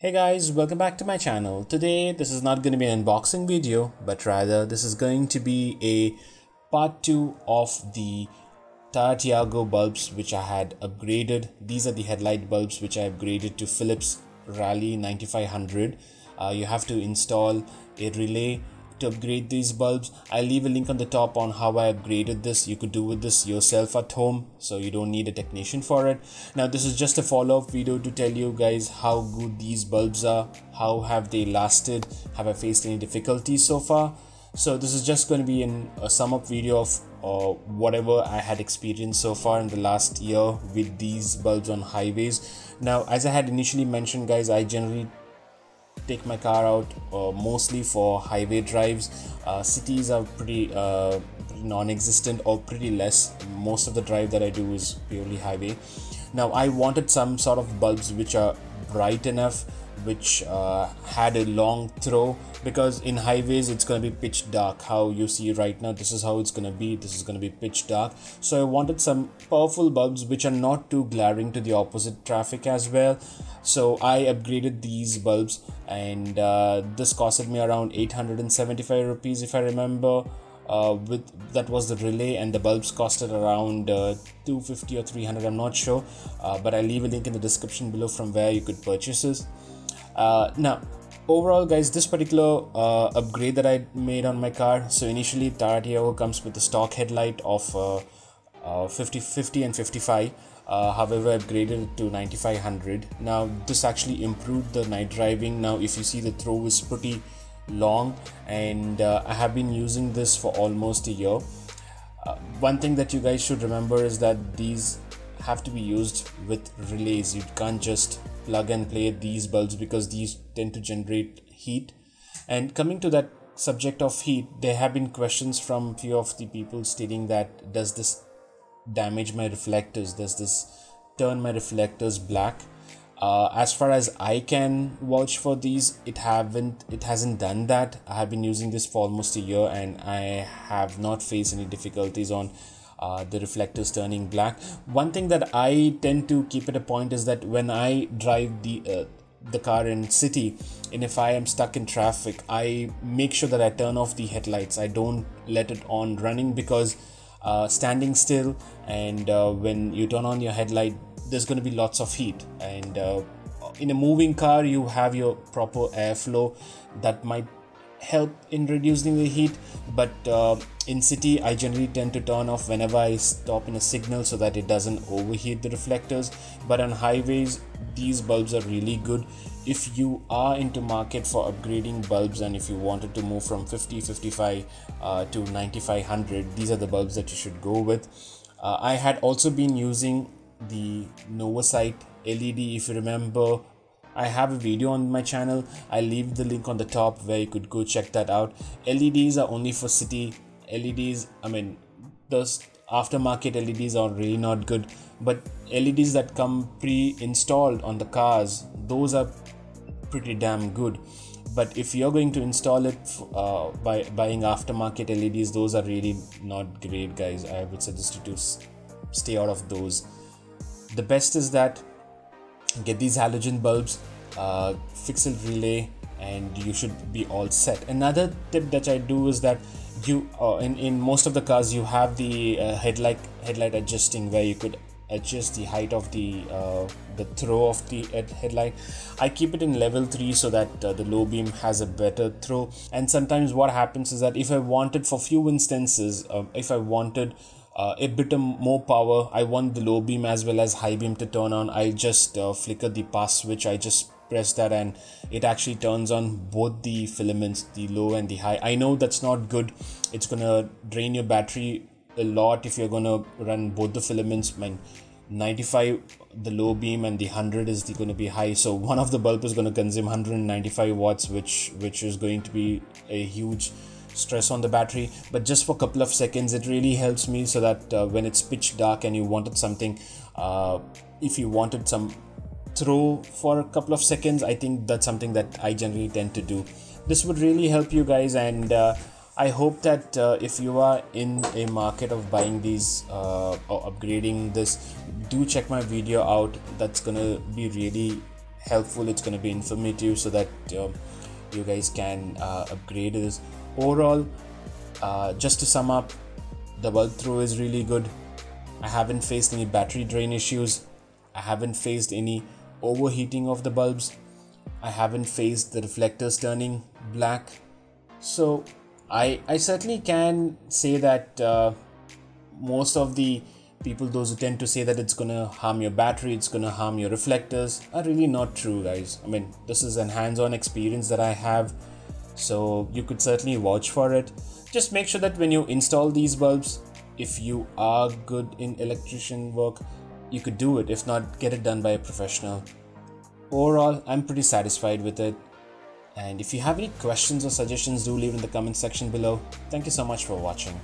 Hey guys, welcome back to my channel. Today this is not going to be an unboxing video, but rather this is going to be a part 2 of the Tata Tiago bulbs which I had upgraded. These are the headlight bulbs which I upgraded to Philips Rally 9500. You have to install a relay to upgrade these bulbs. I'll leave a link on the top on how I upgraded this. You could do with this yourself at home, so you don't need a technician for it. Now this is just a follow-up video to tell you guys how good these bulbs are, how have they lasted, have I faced any difficulties so far. So this is just going to be a sum-up video of whatever I had experienced so far in the last year with these bulbs on highways. Now, as I had initially mentioned guys, I generally take my car out mostly for highway drives. Cities are pretty non-existent or pretty less. Most of the drive that I do is purely highway. Now I wanted some sort of bulbs which are bright enough, which had a long throw, because in highways it's going to be pitch dark. How you see right now, this is how it's going to be. This is going to be pitch dark. So I wanted some powerful bulbs which are not too glaring to the opposite traffic as well. So I upgraded these bulbs, and this costed me around 875 rupees if I remember. That was the relay, and the bulbs costed around 250 or 300, I'm not sure, but I'll leave a link in the description below from where you could purchase this. Now overall guys, this particular upgrade that I made on my car, so initially Tata Tiago comes with the stock headlight of 50 and 55. However, I upgraded it to 9500. Now this actually improved the night driving. Now if you see, the throw is pretty long, and I have been using this for almost a year. One thing that you guys should remember is that these have to be used with relays. You can't just plug and play these bulbs because these tend to generate heat. And coming to that subject of heat, there have been questions from few of the people stating that, does this damage my reflectors, does this turn my reflectors black? As far as I can vouch for these, it hasn't done that. I have been using this for almost a year, and I have not faced any difficulties on the reflectors turning black. One thing that I tend to keep at a point is that when I drive the car in city, and if I am stuck in traffic, I make sure that I turn off the headlights. I don't let it on running, because standing still and when you turn on your headlight, there's going to be lots of heat, and in a moving car you have your proper airflow that might help in reducing the heat. But in city, I generally tend to turn off whenever I stop in a signal so that it doesn't overheat the reflectors. But on highways, these bulbs are really good. If you are into market for upgrading bulbs, and if you wanted to move from 55 to 9500, these are the bulbs that you should go with. I had also been using the Novasight LED. If you remember, I have a video on my channel. I'll leave the link on the top where you could go check that out. LEDs are only for city. LEDs, I mean, those aftermarket LEDs are really not good, but LEDs that come pre-installed on the cars, those are pretty damn good. But if you're going to install it by buying aftermarket LEDs, those are really not great guys. I would suggest you to stay out of those. The best is that get these halogen bulbs, fix a relay, and you should be all set. Another tip that I do is that you in most of the cars you have the headlight adjusting, where you could adjust the height of the throw of the headlight. I keep it in level 3 so that the low beam has a better throw. And sometimes what happens is that if I wanted, for few instances, if I wanted a bit more power, I want the low beam as well as high beam to turn on, I just flicker the pass switch. I just press that, and it actually turns on both the filaments, the low and the high. I know that's not good. It's gonna drain your battery a lot if you're gonna run both the filaments. 95 the low beam and the 100 is going to be high, so one of the bulb is going to consume 195 watts, which is going to be a huge stress on the battery. But just for a couple of seconds, it really helps me, so that when it's pitch dark and you wanted something, if you wanted some throw for a couple of seconds, I think that's something that I generally tend to do. This would really help you guys, and I hope that if you are in a market of buying these or upgrading this, do check my video out. That's gonna be really helpful, it's going to be informative, so that you guys can upgrade this. Overall, just to sum up, the bulb throw is really good. I haven't faced any battery drain issues. I haven't faced any overheating of the bulbs. I haven't faced the reflectors turning black. So I certainly can say that most of the people, those who tend to say that it's gonna harm your battery, it's gonna harm your reflectors, are really not true, guys. I mean, this is an hands-on experience that I have, so you could certainly vouch for it. Just make sure that when you install these bulbs, if you are good in electrician work, you could do it. If not, get it done by a professional. Overall, I'm pretty satisfied with it. And if you have any questions or suggestions, do leave in the comment section below. Thank you so much for watching.